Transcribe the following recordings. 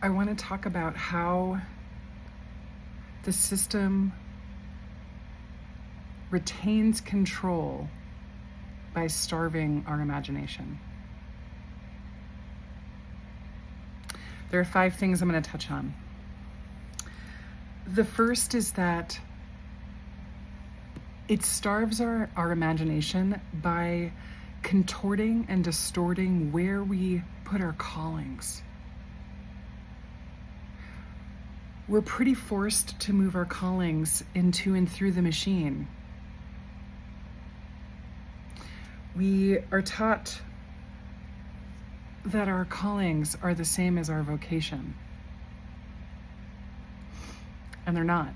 I want to talk about how the system retains control by starving our imagination. There are 5 things I'm going to touch on. The first is that it starves our imagination by contorting and distorting where we put our callings. We're pretty forced to move our callings into and through the machine. We are taught that our callings are the same as our vocation. And they're not.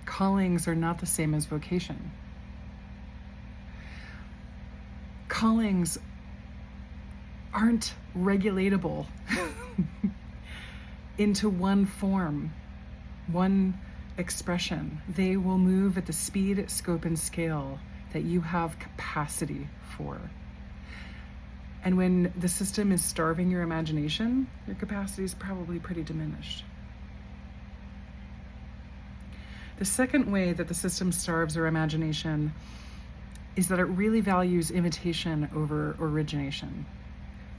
Callings are not the same as vocation. Callings aren't regulatable into one form, one expression. They will move at the speed, scope, and scale that you have capacity for. And when the system is starving your imagination, your capacity is probably pretty diminished. The second way that the system starves our imagination is that it really values imitation over origination.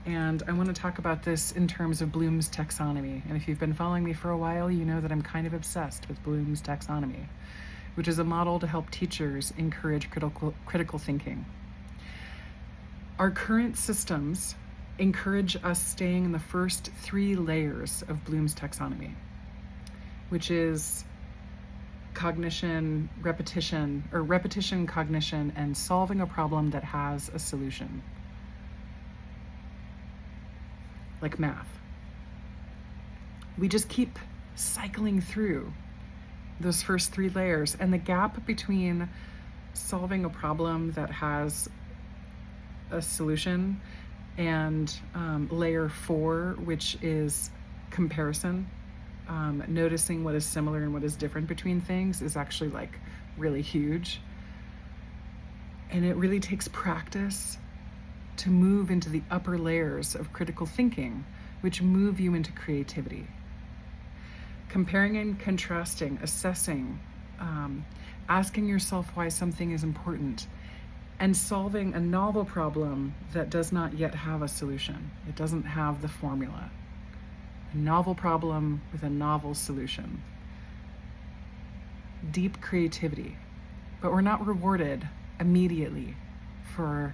And I want to talk about this in terms of Bloom's taxonomy. And if you've been following me for a while, you know that I'm kind of obsessed with Bloom's taxonomy, which is a model to help teachers encourage critical thinking. Our current systems encourage us staying in the first 3 layers of Bloom's taxonomy, which is cognition, repetition, cognition, and solving a problem that has a solution. Like math. We just keep cycling through those first 3 layers, and the gap between solving a problem that has a solution and layer 4, which is comparison, noticing what is similar and what is different between things, is actually like really huge. And it really takes practice to move into the upper layers of critical thinking, which move you into creativity. Comparing and contrasting, assessing, asking yourself why something is important, and solving a novel problem that does not yet have a solution. It doesn't have the formula. A novel problem with a novel solution. Deep creativity. But we're not rewarded immediately for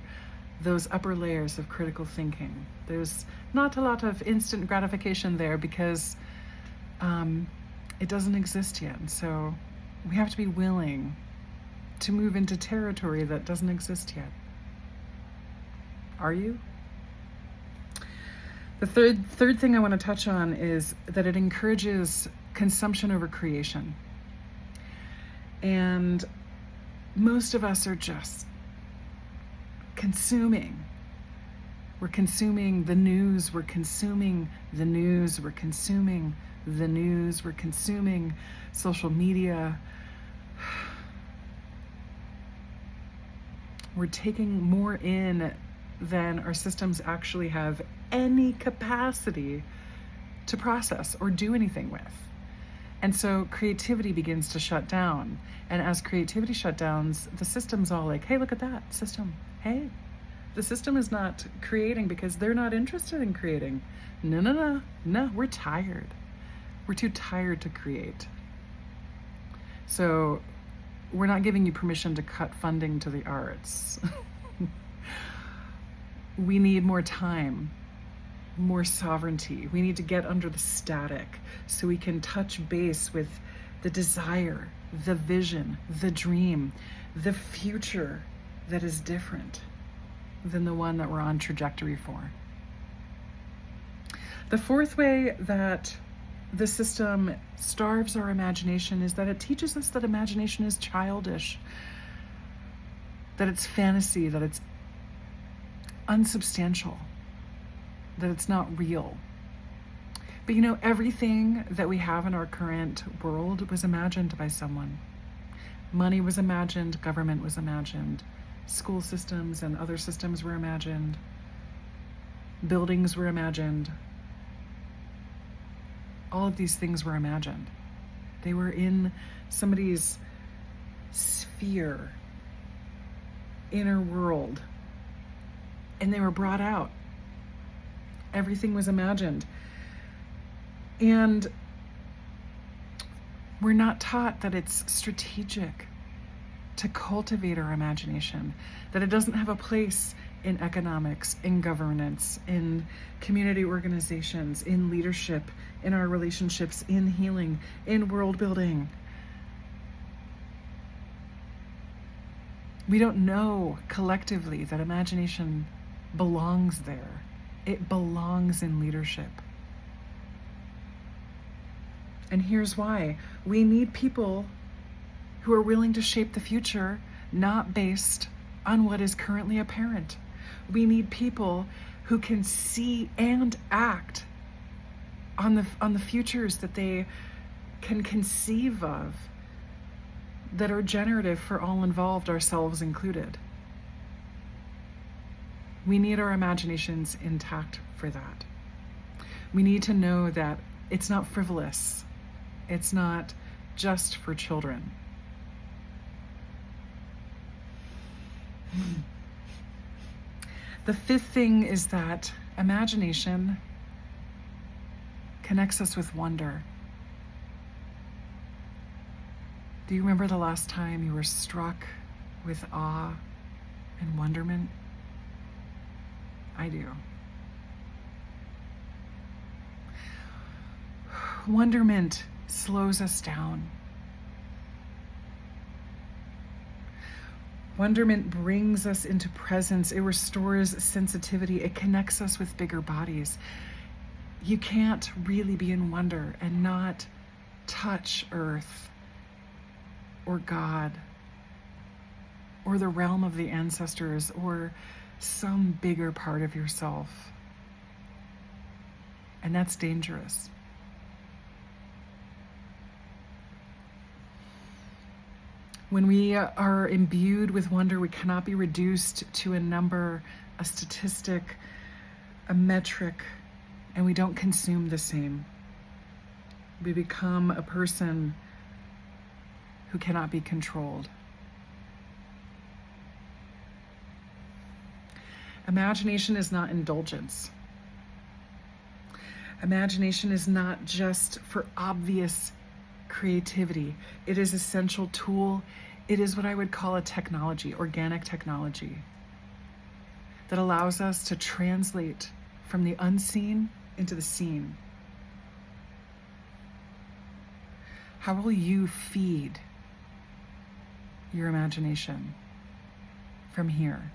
those upper layers of critical thinking. There's not a lot of instant gratification there because it doesn't exist yet. And so we have to be willing to move into territory that doesn't exist yet. Are you? The third thing I want to touch on is that it encourages consumption over creation. And most of us are just consuming. We're consuming the news, we're consuming the news, we're consuming the news, we're consuming social media. We're taking more in than our systems actually have any capacity to process or do anything with. And so creativity begins to shut down. And as creativity shut down, the system's all like, hey, look at that system. Hey, the system is not creating because they're not interested in creating. No, we're tired. We're too tired to create. So we're not giving you permission to cut funding to the arts. We need more time, more sovereignty. We need to get under the static so we can touch base with the desire, the vision, the dream, the future that is different than the one that we're on trajectory for. The fourth way that the system starves our imagination is that it teaches us that imagination is childish, that it's fantasy, that it's unsubstantial, that it's not real. But you know, everything that we have in our current world was imagined by someone. Money was imagined, government was imagined, school systems and other systems were imagined, buildings were imagined. all of these things were imagined. They were in somebody's sphere, inner world, and they were brought out. Everything was imagined. And we're not taught that it's strategic to cultivate our imagination, that it doesn't have a place in economics, in governance, in community organizations, in leadership, in our relationships, in healing, in world building. We don't know collectively that imagination belongs there. It belongs in leadership. And here's why. We need people who are willing to shape the future, not based on what is currently apparent. We need people who can see and act on the futures that they can conceive of, that are generative for all involved, ourselves included. We need our imaginations intact for that. We need to know that it's not frivolous. It's not just for children. The fifth thing is that imagination connects us with wonder. Do you remember the last time you were struck with awe and wonderment? I do. Wonderment slows us down. Wonderment brings us into presence. It restores sensitivity. It connects us with bigger bodies. You can't really be in wonder and not touch Earth or God or the realm of the ancestors or some bigger part of yourself. And that's dangerous. When we are imbued with wonder, we cannot be reduced to a number, a statistic, a metric, and we don't consume the same. We become a person who cannot be controlled. Imagination is not indulgence. Imagination is not just for obvious creativity. It is an essential tool. It is what I would call a technology, organic technology, that allows us to translate from the unseen into the seen. How will you feed your imagination from here?